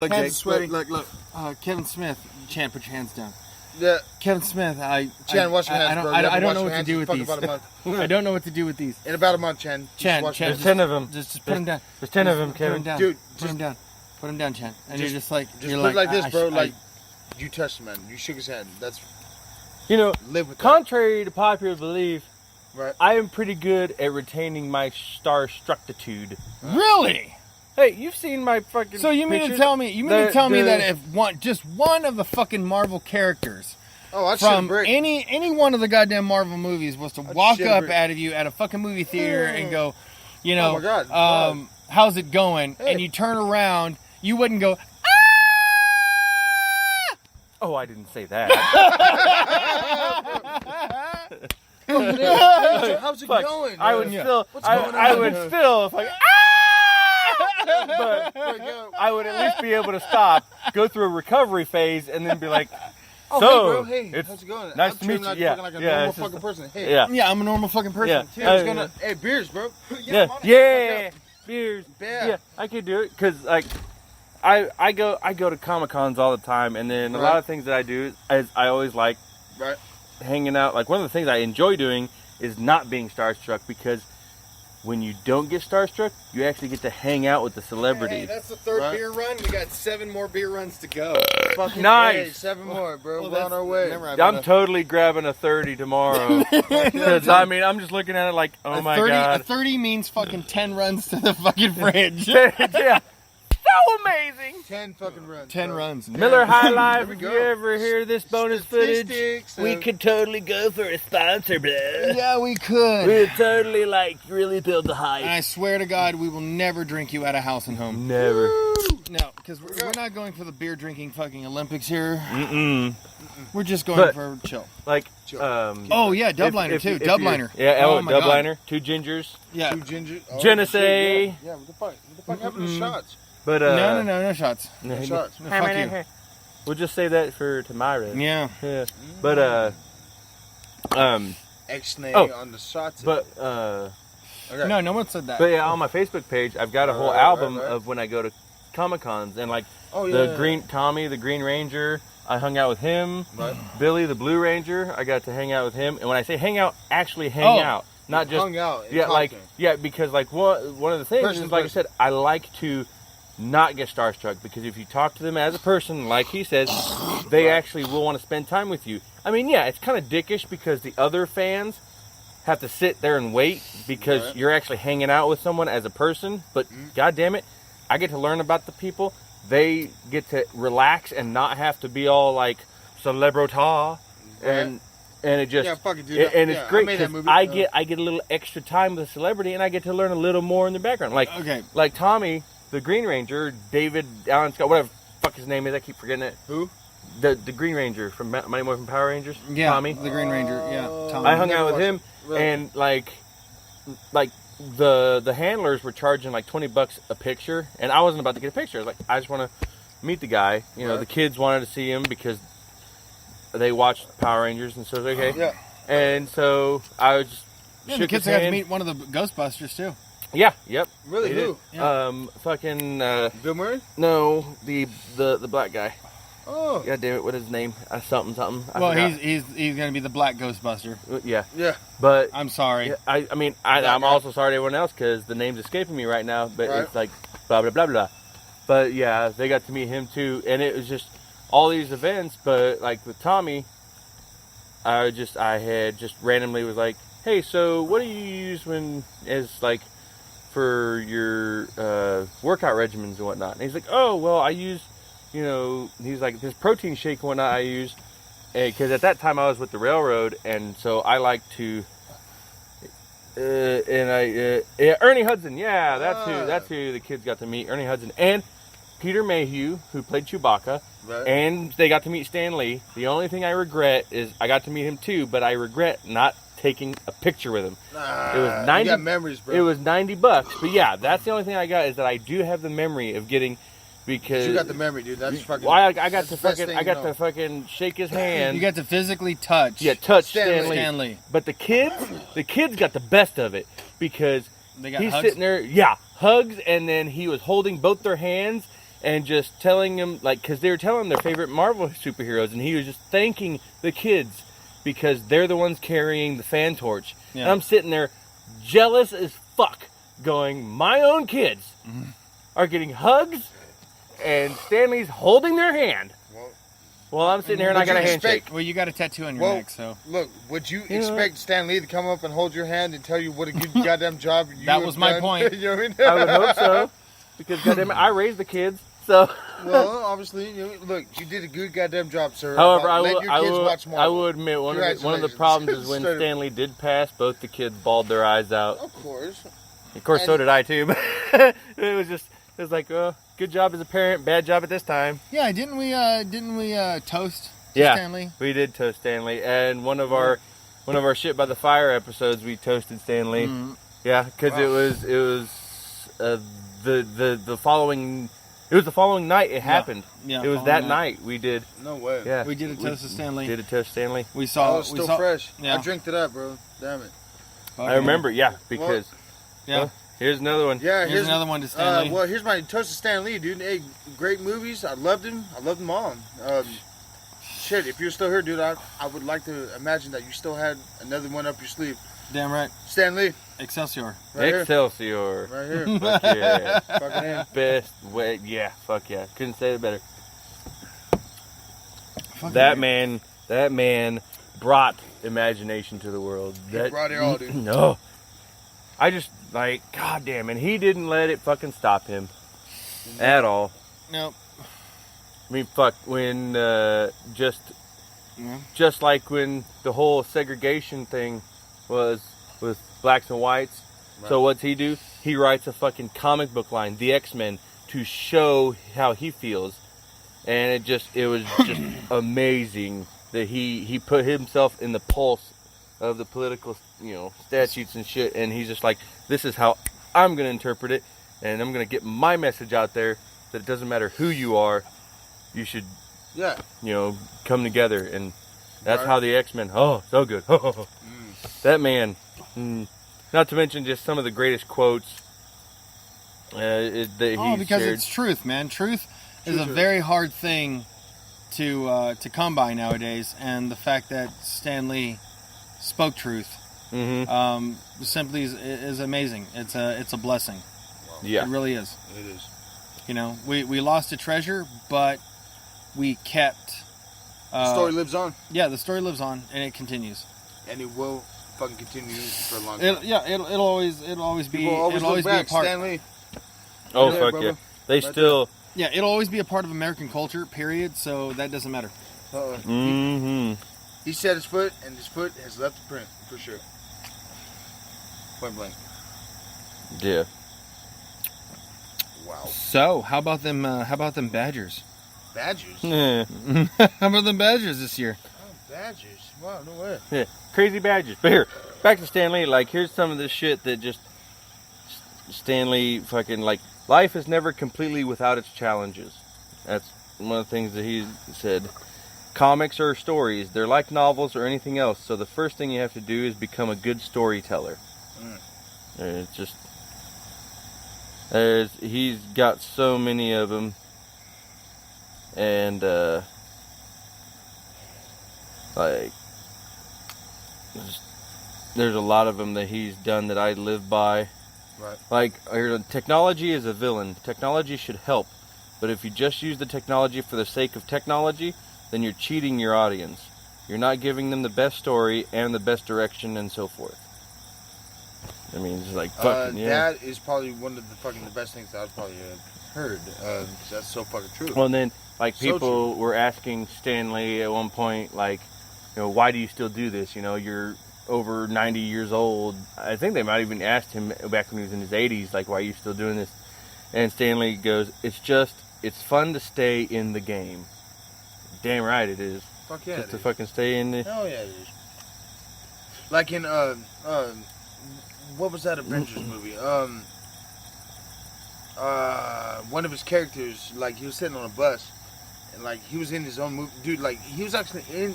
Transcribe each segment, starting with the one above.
Look, Hands Jake, sweaty. Look. Kevin Smith, Chan, put your hands down. Yeah. Kevin Smith, Chan, wash your hands, bro. I don't know what to do with these. I don't know what to do with these. In about a month, Chan. Chan, There's 10 of them. Just put them down. There's 10 of them, Put them Kevin. down. Dude, put them down. Put them down, Chan. And you're just like, Just you're put it like this, I- bro. I- Like, you touched him, man. You shook his hand. That's You know, live with that. contrary to popular belief, Right. I am pretty good at retaining my starstructitude. Really? Hey, you've seen my fucking. So you mean to pictures? tell me? You mean to tell me The- that if just one of the fucking Marvel characters Oh, I'd shit a from brick. any one of the goddamn Marvel movies was to I'd walk shit a up brick. out of you at a fucking movie theater and go, you know, Oh my God, wow. how's it going? Hey. And you turn around, you wouldn't go, Oh, I didn't say that. How's it Fuck, going? I would Yeah. still. What's I going would on? still. Like, but I would at least be able to stop, go through a recovery phase, and then be like, Oh, so, hey, bro. Hey, it's how's it going? nice I'm to meet treating you. Yeah, Like a yeah, normal it's just- fucking person. Hey, yeah, yeah, I'm a normal fucking person. yeah, Hey, who's gonna? Hey, beers, bro. yeah, beers. Yeah. Yeah, I could do it because like I go to Comic Cons all the time, and then a lot Right. of things that I do is I always like Right. hanging out. Like one of the things I enjoy doing is not being starstruck, because when you don't get starstruck, you actually get to hang out with the Hey, celebrities. that's the third Right. beer run. We got 7 more beer runs to go. Fucking Nice. hey, 7 more, bro. Well, We're on our way. remember, I've I'm got totally grabbing a 30 tomorrow. Because I mean, I'm just looking at it like, oh a my 30, A god. 30 means fucking 10 runs to the fucking fridge. Yeah, so amazing. 10 fucking runs. 10 bro. runs. Miller High Life, we if go. you ever hear this bonus footage, Statistics, we could totally go for a sponsor, bro. Yeah, we could. We would totally, like, really build the hype. And I swear to God, we will never drink you out of house and home. Never. No, because we're not going for the beer drinking fucking Olympics here. Mm-mm. We're just going But- for chill. Like, Sure. Oh yeah, Dubliner if too. you- Dubliner. Yeah, oh my God. Dubliner, 2 gingers. Yeah. 2 ginger. Oh, Genesee. shit, yeah. What the fuck? What the fuck happened to shots? But, No shots. No shots. No, fuck you. We'll just save that for tomorrow. Yeah. Yeah. But, X-nay Oh. on the shots. but, Okay. No one said that. but yeah, on my Facebook page, I've got a whole Right, album right. of when I go to Comic Cons, and like Oh, yeah. the Tommy, the Green Ranger, I hung out with him. Right. Billy, the Blue Ranger, I got to hang out with him. And when I say hang out, actually hang Oh. out, not just hung out. and yeah, talked to him. because like one of the things Person is to like I person. said, I like to not get starstruck, because if you talk to them as a person, like he says, they actually will want to spend time with you. I mean, yeah, it's kind of dickish because the other fans have to sit there and wait because Right. you're actually hanging out with someone as a person. But God damn it, I get to learn about the people. They get to relax and not have to be all like celebrity, and it just Yeah, fuck it, dude. and Yeah, it's great I made that because movie. I get a little extra time with a celebrity, and I get to learn a little more in the background. Like Okay. like Tommy, the Green Ranger, David Allen Scott, whatever the fuck his name is, I keep forgetting it. Who? The Green Ranger from Mighty Morphin Power Rangers. Yeah. Tommy. The Green Ranger. Yeah. Tommy. I hung never out with watched him, it. Really? and like the handlers were charging like $20 a picture, and I wasn't about to get a picture. I was like, I just want to meet the guy. You know, Right. the kids wanted to see him because they watched Power Rangers, and so it's okay. Yeah. And so I was just Yeah, the shook kids his got to hand. meet one of the Ghostbusters too. Yeah, yep. Really? they Who? did. Yeah. Fucking Bill Murray? no, the black guy. Oh. God damn it, what is his name? Something. I Well, forgot. he's gonna be the Black Ghostbuster. Yeah, Yeah. but I'm sorry. yeah, I mean, Black I'm guy. also sorry to everyone else because the name's escaping me right now. But Right. it's like blah blah blah blah. But yeah, they got to meet him too, and it was just all these events. But like with Tommy, I had just randomly was like, hey, so what do you use like for your workout regimens and whatnot? And he's like, oh well, I use, he's like, this protein shake and whatnot I use, because at that time I was with the railroad, and so I like to. Ernie Hudson, yeah, that's who the kids got to meet. Ernie Hudson and Peter Mayhew, who played Chewbacca, Right. and they got to meet Stan Lee. The only thing I regret is I got to meet him too, but I regret not taking a picture with him. Nah, It was 90 You got memories, bro. It was $90, but yeah, that's the only thing I got is that I do have the memory of getting, because You got the memory, dude. That's fucking. well, I got that's to the best fucking thing I you got know. to fucking shake his hand. You got to physically touch. Yeah, touch Stan Lee. Stan Lee. But the kids got the best of it because They got he's hugs? sitting there, yeah, hugs, and then he was holding both their hands, and just telling them, like, because they were telling their favorite Marvel superheroes, and he was just thanking the kids because they're the ones carrying the fan torch. Yeah. And I'm sitting there jealous as fuck going, my own kids are getting hugs and Stanley's holding their hand. Well, I'm sitting here and I got a handshake. Well, you got a tattoo on your neck, so. Look, would you expect Stan Lee to come up and hold your hand and tell you what a good goddamn job you That was my done? point. You know what I mean? I would hope so. Because, goddamn it, I raised the kids, so. Well, obviously, look, you did a good goddamn job, sir. However, I Let your kids watch will Marvel. admit one of the problems is when Stanley did pass, both the kids bawled their eyes out. Of course. Of course, so did I too. But it was like, good job as a parent, bad job at this time. Yeah, didn't we toast Yeah, Stanley? we did toast Stanley, and one of our shit by the fire episodes, we toasted Stanley. Mm. Yeah, because it was the following. It was the following night it happened. Yeah, it was that night we did. No way. Yeah, We did a toast to Stanley. Did a toast Stanley. We saw. Oh, it's still fresh. Yeah. I drank it up, bro. Damn it. I remember. Yeah, because Yeah. here's another one. Yeah, Here's another one to Stanley. Well, here's my toast to Stan Lee, dude. Hey, great movies. I loved him. I loved them all. Shit, if you're still here, dude, I would like to imagine that you still had another one up your sleeve. Damn right. Stan Lee, Excelsior. right Excelsior. here. Right here. Fuck yeah. Fucking him. Best way. Yeah. Fuck yeah. Couldn't say it better. Fucking That weird. man brought imagination to the world. He brought it all, dude. No. I just, like, goddamn, and he didn't let it fucking stop him. At all. Nope. I mean, fuck, when, just Yeah. like when the whole segregation thing was with blacks and whites. Right. So what's he do? He writes a fucking comic book line, The X-Men, to show how he feels. And it was just amazing that he put himself in the pulse of the political, statutes and shit. And he's just like, this is how I'm going to interpret it. And I'm going to get my message out there that it doesn't matter who you are. You should, come together. And that's how the X-Men, so good. That man, not to mention just some of the greatest quotes that he because shared. it's truth, man. Truth is a very hard thing to come by nowadays, and the fact that Stan Lee spoke truth simply is amazing. It's a blessing. Yeah, It really is. It is. We lost a treasure, but we kept. The story lives on. Yeah, the story lives on, and it continues. And it will fucking continue for a long time. It'll always be. People always it'll always look back. be a part. Stan Lee. Oh, Right fuck there, yeah. brother. They Right still... Yeah, it'll always be a part of American culture, period, so that doesn't matter. He set his foot, and his foot has left the print, for sure. Point blank. Yeah. Wow. So, how about them Badgers? Badgers? How about them Badgers this year? Oh, Badgers. Wow, no way. Yeah, crazy badges. But here, back to Stanley. Like, here's some of the shit that just Stanley fucking, like, life is never completely without its challenges. That's one of the things that he said. Comics are stories. They're like novels or anything else. So the first thing you have to do is become a good storyteller. It's just... he's got so many of them. And, like... There's a lot of them that he's done that I live by. Right. Like, technology is a villain. Technology should help. But if you just use the technology for the sake of technology, then you're cheating your audience. You're not giving them the best story and the best direction and so forth. I mean, it's like, fucking, yeah. That is probably one of the best things that I've probably heard. That's so fucking true. Well, and then, like, So people were asking Stanley at one point, like, why do you still do this? You're over 90 years old. I think they might even asked him back when he was in his 80s, like, why are you still doing this? And Stanley goes, it's fun to stay in the game. Damn right it is. Fuck yeah. Just to fucking stay in the... Hell yeah, it is. Like in, what was that Avengers movie? One of his characters, like, he was sitting on a bus, and, like, he was in his own movie. Dude, like, he was actually in,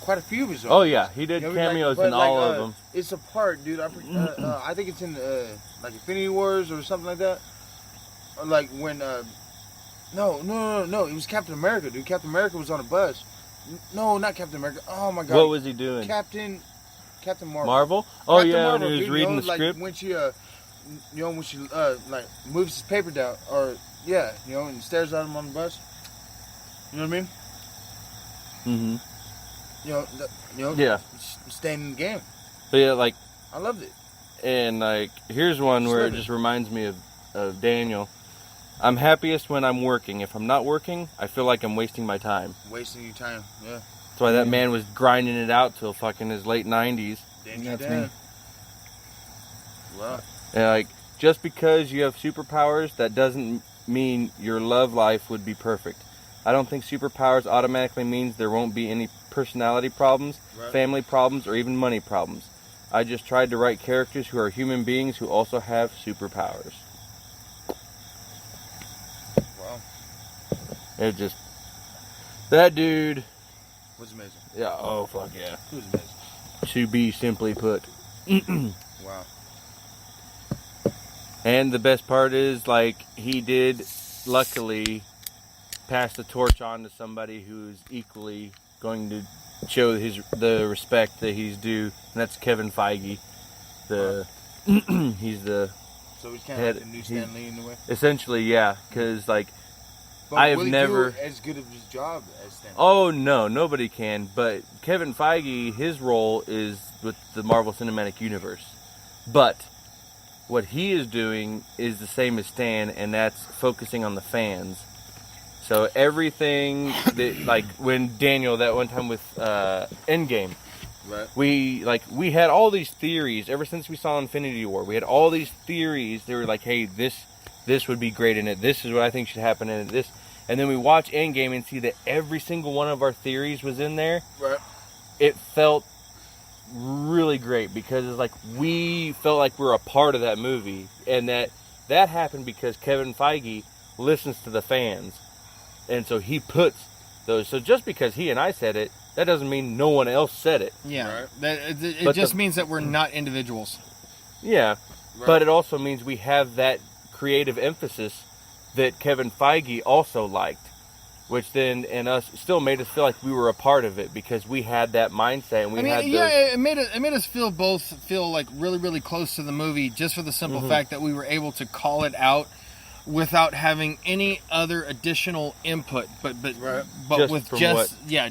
quite a few of his own. Oh, yeah. He did You know, cameos but, in all of them. It's a part, dude. I think it's in, like, Infinity Wars or something like that. Or, like, when, No. It was Captain America, dude. Captain America was on a bus. No, not Captain America. Oh my God. What was he doing? Captain Marvel. Marvel? Oh Captain yeah, Marvel, when he was dude, reading the like, script. when she when she like moves his paper down, or and stares at him on the bus. You know what I mean? Mm-hmm. Yeah. Staying in the game. But yeah, like, I loved it. and like, here's one where it just reminds me of Daniel. I'm happiest when I'm working. If I'm not working, I feel like I'm wasting my time. Wasting your time, yeah. That's why that man was grinding it out till fucking his late 90s. That's me. Wow. And like, just because you have superpowers, that doesn't mean your love life would be perfect. I don't think superpowers automatically means there won't be any personality problems, family problems, or even money problems. I just tried to write characters who are human beings who also have superpowers. Wow. It just... That dude... Was amazing. Yeah, oh fuck yeah. He was amazing. To be simply put. Wow. And the best part is, like, he did, luckily, pass the torch on to somebody who's equally going to show the respect that he's due, and that's Kevin Feige. He's the So he's kind of like a new Stan Lee in a way. Essentially, yeah, because like But I have will he never do as good of his job as Stan Lee? Oh no, nobody can. But Kevin Feige, his role is with the Marvel Cinematic Universe, but what he is doing is the same as Stan, and that's focusing on the fans. So everything that, like when Daniel that one time with Endgame, right? We had all these theories ever since we saw Infinity War. We had all these theories. They were like, hey, this would be great in it. This is what I think should happen in it. This, and then we watch Endgame and see that every single one of our theories was in there. Right. It felt really great because it's like we felt like we were a part of that movie, and that happened because Kevin Feige listens to the fans. And so he puts those. So just because he and I said it, that doesn't mean no one else said it. Yeah, Right. It just means that we're not individuals. Yeah, Right. but it also means we have that creative emphasis that Kevin Feige also liked, which then and us still made us feel like we were a part of it because we had that mindset and we had it made us feel like really, really close to the movie just for the simple fact that we were able to call it out without having any other additional input, but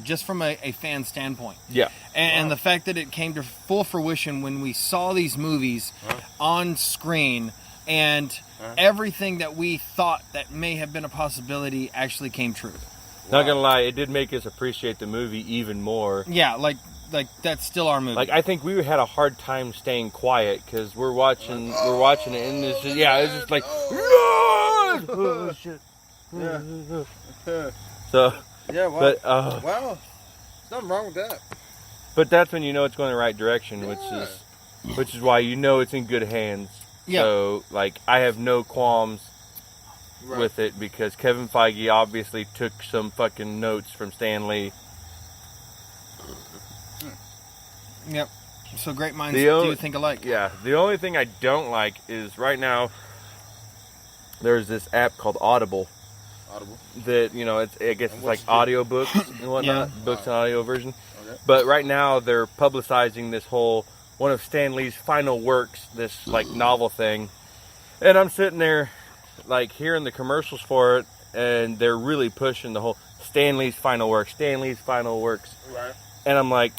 just from a fan standpoint. Yeah. And the fact that it came to full fruition when we saw these movies on screen, and everything that we thought that may have been a possibility actually came true. Not gonna lie, it did make us appreciate the movie even more. Yeah, like that's still our movie. Like I think we had a hard time staying quiet because we're watching it and it's just it's just like oh shit. Yeah. So Yeah. Wow. but wow. There's nothing wrong with that. but that's when you know it's going the right direction, which is why you know it's in good hands. Yeah. So like I have no qualms with it because Kevin Feige obviously took some fucking notes from Stan Lee. Yep. So great minds do think alike. Yeah. The only thing I don't like is right now there's this app called Audible. That, you know, I guess it's like audio books and whatnot. Books and audio version. Okay. But right now they're publicizing this whole one of Stan Lee's final works, this like novel thing. And I'm sitting there like hearing the commercials for it, and they're really pushing the whole Stan Lee's final works. Right. And I'm like,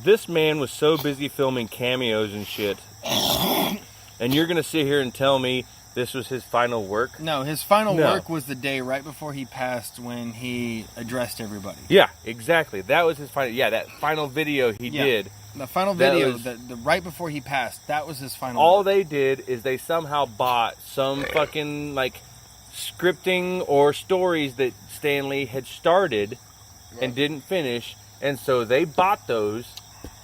this man was so busy filming cameos and shit. And you're going to sit here and tell me this was his final work? No, his final work was the day right before he passed when he addressed everybody. Yeah, exactly. That was his final. Yeah, that final video he did. The final video, the right before he passed, that was his final All work. they did is they somehow bought some fucking like scripting or stories that Stan Lee had started and didn't finish, and so they bought those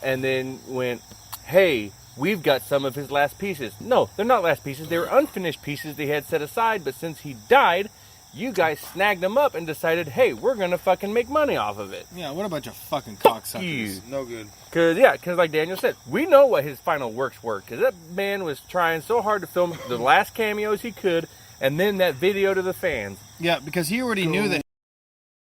and then went, hey, we've got some of his last pieces. No, they're not last pieces. They were unfinished pieces they had set aside, but since he died, you guys snagged them up and decided, hey, we're going to fucking make money off of it. Yeah, what a bunch of fucking Fuck cocksuckers. you. No good. Because like Daniel said, we know what his final works were. Because that man was trying so hard to film the last cameos he could, and then that video to the fans. Yeah, because he already knew that